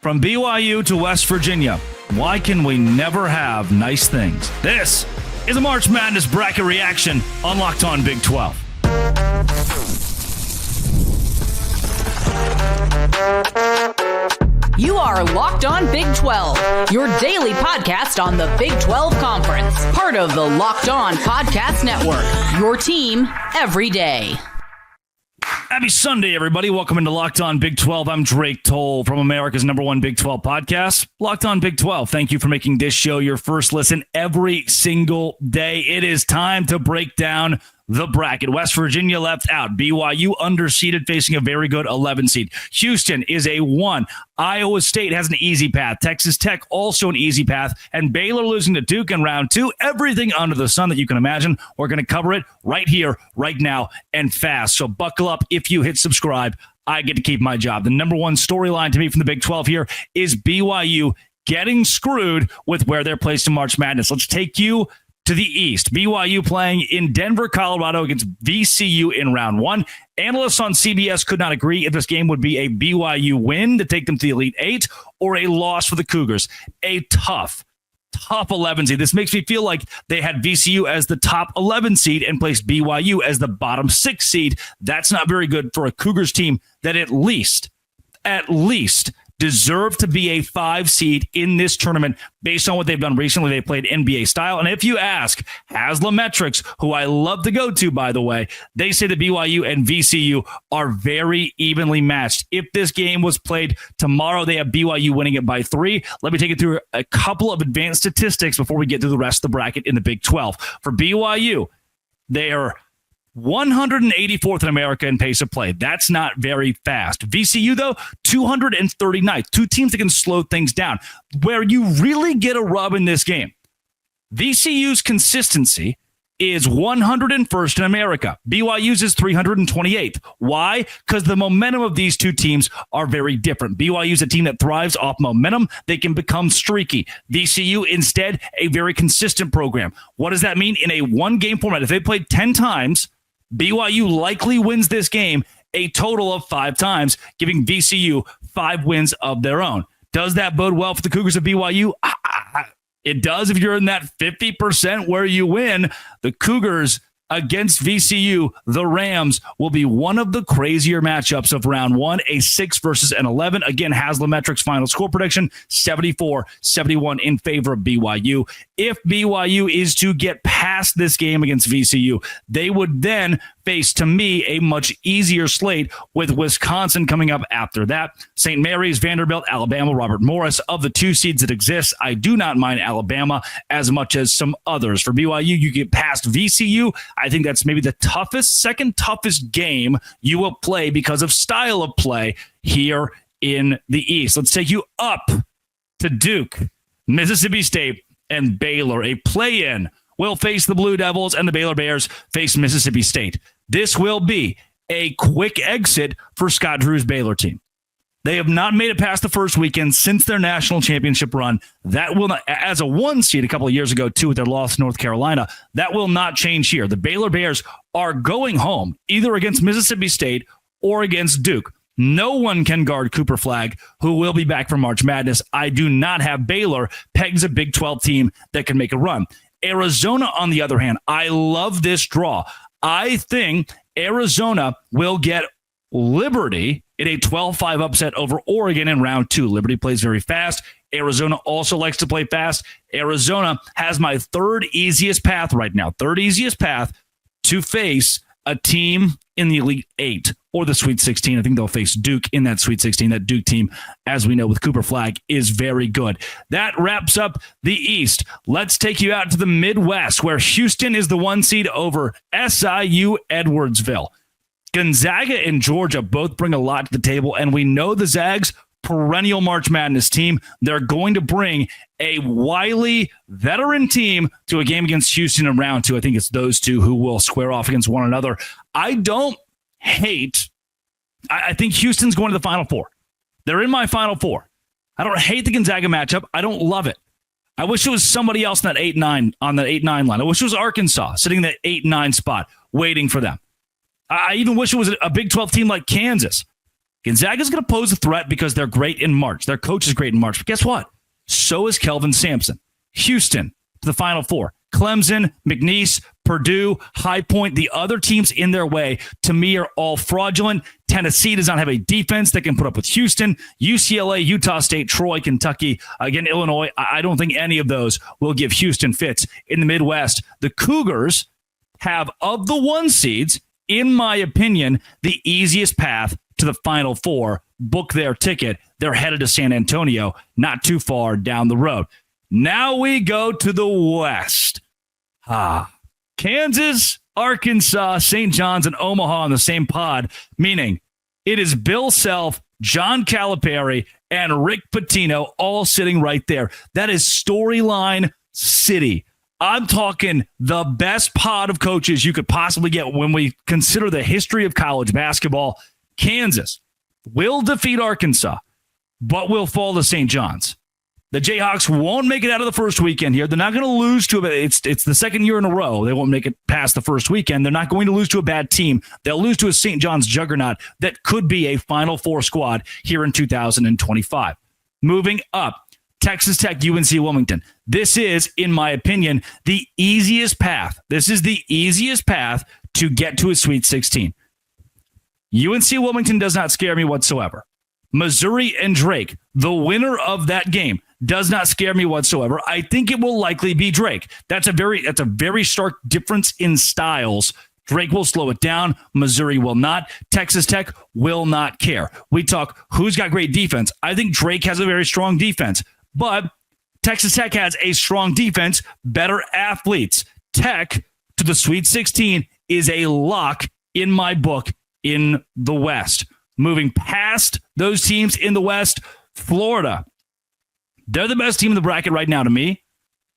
From BYU to West Virginia, why can we never have nice things? This is a March Madness bracket reaction on Locked On Big 12. You are Locked On Big 12, your daily podcast on the Big 12 Conference, part of the Locked On Podcast Network, your team every day. Happy Sunday, everybody. Welcome into Locked On Big 12. I'm Drake Toll from America's #1 Big 12 podcast, Locked On Big 12. Thank you for making this show your first listen every single day. It is time to break down the bracket. West Virginia left out. BYU underseeded, facing a very good 11 seed. Houston is a 1. Iowa State has an easy path. Texas Tech also an easy path. And Baylor losing to Duke in round 2. Everything under the sun that you can imagine. We're going to cover it right here, right now, and fast. So buckle up. If you hit subscribe, I get to keep my job. The number one storyline to me from the Big 12 here is BYU getting screwed with where they're placed in March Madness. Let's take you to the East. BYU playing in Denver, Colorado against VCU in round 1. Analysts on CBS could not agree if this game would be a BYU win to take them to the Elite 8 or a loss for the Cougars. A tough 11 seed. This makes me feel like they had VCU as the top 11 seed and placed BYU as the bottom 6 seed. That's not very good for a Cougars team that at least deserve to be a 5 seed in this tournament based on what they've done recently. They played NBA style. And if you ask Haslametrics, who I love to go to, by the way, they say that BYU and VCU are very evenly matched. If this game was played tomorrow, they have BYU winning it by 3. Let me take you through a couple of advanced statistics before we get to the rest of the bracket in the Big 12. For BYU, they are 184th in America in pace of play. That's not very fast. VCU, though, 239th. Two teams that can slow things down. Where you really get a rub in this game, VCU's consistency is 101st in America. BYU's is 328th. Why? Because the momentum of these two teams are very different. BYU's a team that thrives off momentum. They can become streaky. VCU, instead, a very consistent program. What does that mean? In a one-game format, if they played 10 times, BYU likely wins this game a total of 5 times, giving VCU 5 wins of their own. Does that bode well for the Cougars of BYU? It does if you're in that 50% where you win. The Cougars against VCU, the Rams, will be one of the crazier matchups of round 1, a 6 versus an 11. Again, Haslametrics final score prediction, 74-71 in favor of BYU. If BYU is to get past this game against VCU, they would then face, to me, a much easier slate with Wisconsin coming up after that. St. Mary's, Vanderbilt, Alabama, Robert Morris. Of the 2 seeds that exist, I do not mind Alabama as much as some others. For BYU, you get past VCU. I think that's maybe the second toughest game you will play because of style of play here in the East. Let's take you up to Duke, Mississippi State, and Baylor. A play-in will face the Blue Devils, and the Baylor Bears face Mississippi State. This will be a quick exit for Scott Drew's Baylor team. They have not made it past the first weekend since their national championship run. That will not, as a 1 seed a couple of years ago, too, with their loss to North Carolina, that will not change here. The Baylor Bears are going home either against Mississippi State or against Duke. No one can guard Cooper Flagg, who will be back for March Madness. I do not have Baylor pegged as a Big 12 team that can make a run. Arizona, on the other hand, I love this draw. I think Arizona will get Liberty in a 12-5 upset over Oregon in round 2. Liberty plays very fast. Arizona also likes to play fast. Arizona has my third easiest path right now. Third easiest path to face a team in the Elite 8 or the Sweet 16. I think they'll face Duke in that Sweet 16. That Duke team, as we know with Cooper Flagg, is very good. That wraps up the East. Let's take you out to the Midwest, where Houston is the 1 seed over SIU Edwardsville. Gonzaga and Georgia both bring a lot to the table, and we know the Zags, perennial March Madness team. They're going to bring a wily veteran team to a game against Houston in round 2. I think it's those two who will square off against one another. I think Houston's going to the Final Four. They're in my Final Four. I don't hate the Gonzaga matchup. I don't love it. I wish it was somebody else in that 8-9 on that 8-9 line. I wish it was Arkansas sitting in that 8-9 spot waiting for them. I even wish it was a Big 12 team like Kansas. Gonzaga's going to pose a threat because they're great in March. Their coach is great in March. But guess what? So is Kelvin Sampson. Houston to the Final Four. Clemson, McNeese, Purdue, High Point, the other teams in their way, to me, are all fraudulent. Tennessee does not have a defense that can put up with Houston. UCLA, Utah State, Troy, Kentucky, again, Illinois. I don't think any of those will give Houston fits. In the Midwest, the Cougars have, of the 1 seeds, in my opinion, the easiest path to the Final Four. Book their ticket. They're headed to San Antonio, not too far down the road. Now we go to the West. Kansas, Arkansas, St. John's, and Omaha on the same pod, meaning it is Bill Self, John Calipari, and Rick Pitino all sitting right there. That is storyline city. I'm talking the best pod of coaches you could possibly get when we consider the history of college basketball. Kansas will defeat Arkansas, but will fall to St. John's. The Jayhawks won't make it out of the first weekend here. They're not going to lose to it's the second year in a row. They won't make it past the first weekend. They're not going to lose to a bad team. They'll lose to a St. John's juggernaut that could be a Final Four squad here in 2025. Moving up, Texas Tech, UNC Wilmington. This is, in my opinion, the easiest path. This is the easiest path to get to a Sweet 16. UNC Wilmington does not scare me whatsoever. Missouri and Drake, the winner of that game, does not scare me whatsoever. I think it will likely be Drake. That's a very stark difference in styles. Drake will slow it down. Missouri will not. Texas Tech will not care. We talk who's got great defense. I think Drake has a very strong defense, but Texas Tech has a strong defense, better athletes. Tech to the Sweet 16 is a lock in my book in the West. Moving past those teams in the West, Florida. They're the best team in the bracket right now to me.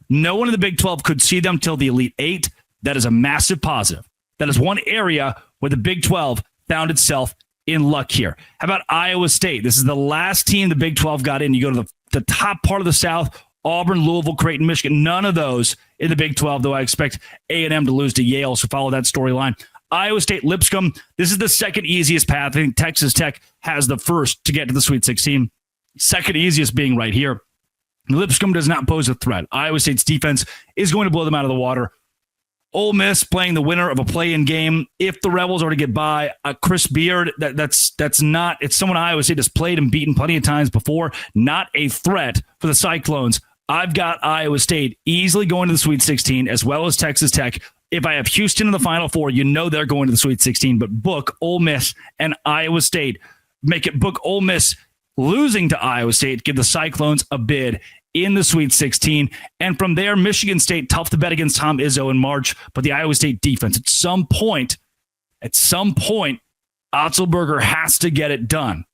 No one in the Big 12 could see them till the Elite 8. That is a massive positive. That is one area where the Big 12 found itself in luck here. How about Iowa State? This is the last team the Big 12 got in. You go to the top part of the South, Auburn, Louisville, Creighton, Michigan. None of those in the Big 12, though I expect A&M to lose to Yale, so follow that storyline. Iowa State, Lipscomb. This is the second easiest path. I think Texas Tech has the first to get to the Sweet 16. Second easiest being right here. Lipscomb does not pose a threat. Iowa State's defense is going to blow them out of the water. Ole Miss playing the winner of a play-in game. If the Rebels are to get by, Chris Beard, that's not. It's someone Iowa State has played and beaten plenty of times before. Not a threat for the Cyclones. I've got Iowa State easily going to the Sweet 16, as well as Texas Tech. If I have Houston in the Final Four, you know they're going to the Sweet 16. But book Ole Miss and Iowa State. Make it book Ole Miss losing to Iowa State. Give the Cyclones a bid in the Sweet 16. And from there, Michigan State, tough to bet against Tom Izzo in March, but the Iowa State defense, at some point, Otzelberger has to get it done.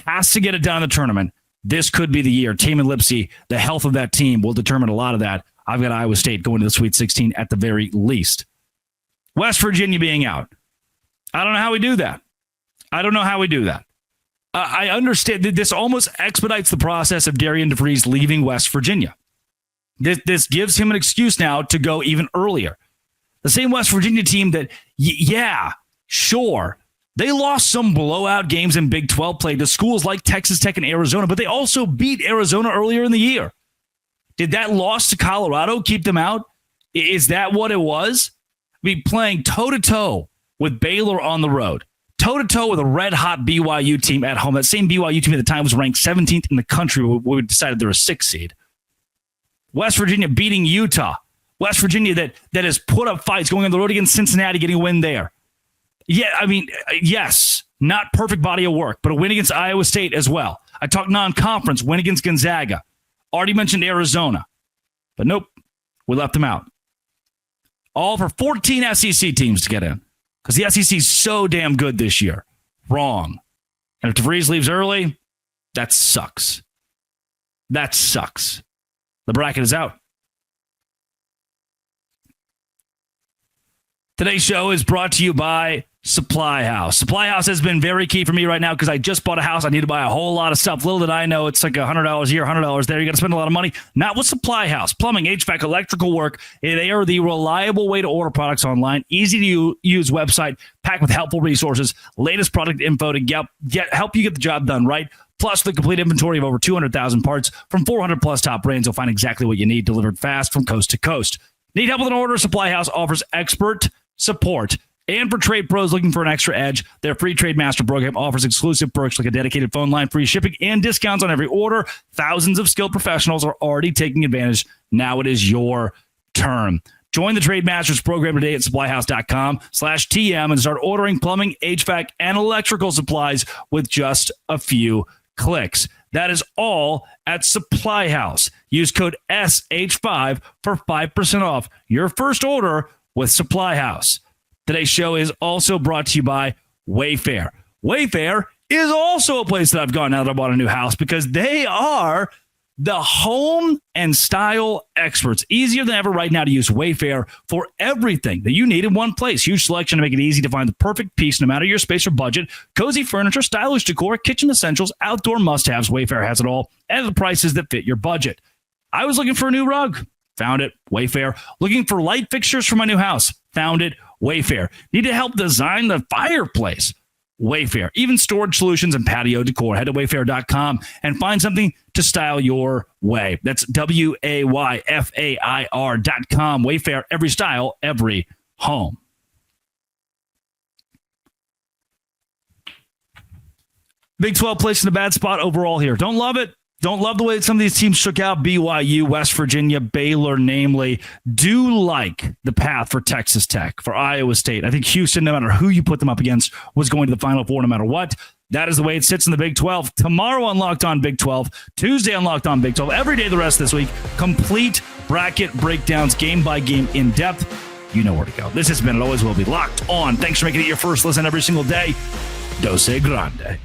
Has to get it done in the tournament. This could be the year. Taman Lipsey, the health of that team will determine a lot of that. I've got Iowa State going to the Sweet 16 at the very least. West Virginia being out. I don't know how we do that. I understand that this almost expedites the process of Darian DeVries leaving West Virginia. This gives him an excuse now to go even earlier. The same West Virginia team that, sure, they lost some blowout games in Big 12 play to schools like Texas Tech and Arizona, but they also beat Arizona earlier in the year. Did that loss to Colorado keep them out? Is that what it was? Playing toe-to-toe with Baylor on the road. Toe-to-toe with a red-hot BYU team at home. That same BYU team at the time was ranked 17th in the country when we decided they're a 6th seed. West Virginia beating Utah. West Virginia that has put up fights going on the road against Cincinnati, getting a win there. Yes, not perfect body of work, but a win against Iowa State as well. I talked non-conference, win against Gonzaga. Already mentioned Arizona. But nope, we left them out. All for 14 SEC teams to get in. Because the SEC is so damn good this year. Wrong. And if DeVries leaves early, that sucks. The bracket is out. Today's show is brought to you by Supply House. Supply House has been very key for me right now because I just bought a house. I need to buy a whole lot of stuff. Little did I know it's like $100 here, $100 there. You got to spend a lot of money. Not with Supply House. Plumbing, HVAC, electrical work. They are the reliable way to order products online. Easy to use website, packed with helpful resources, latest product info to help you get the job done right. Plus, the complete inventory of over 200,000 parts from 400 plus top brands. You'll find exactly what you need delivered fast from coast to coast. Need help with an order? Supply House offers expert support. And for trade pros looking for an extra edge, their free Trade Master program offers exclusive perks like a dedicated phone line, free shipping, and discounts on every order. Thousands of skilled professionals are already taking advantage. Now it is your turn. Join the Trade Masters program today at supplyhouse.com/TM and start ordering plumbing, HVAC, and electrical supplies with just a few clicks. That is all at Supply House. Use code SH5 for 5% off your first order with Supply House. Today's show is also brought to you by Wayfair. Wayfair is also a place that I've gone now that I bought a new house because they are the home and style experts. Easier than ever right now to use Wayfair for everything that you need in one place. Huge selection to make it easy to find the perfect piece no matter your space or budget. Cozy furniture, stylish decor, kitchen essentials, outdoor must-haves. Wayfair has it all at the prices that fit your budget. I was looking for a new rug. Found it. Wayfair. Looking for light fixtures for my new house. Found it. Wayfair. Need to help design the fireplace. Wayfair. Even storage solutions and patio decor. Head to wayfair.com and find something to style your way. That's WAYFAIR.com. Wayfair. Every style, every home. Big 12 placed in a bad spot overall here. Don't love it. Don't love the way that some of these teams shook out. BYU, West Virginia, Baylor, namely. Do like the path for Texas Tech, for Iowa State. I think Houston, no matter who you put them up against, was going to the Final Four no matter what. That is the way it sits in the Big 12. Tomorrow on Locked On Big 12. Tuesday on Locked On Big 12. Every day the rest of this week. Complete bracket breakdowns, game by game, in depth. You know where to go. This has been, it always will be, Locked On. Thanks for making it your first listen every single day. Dose Grande.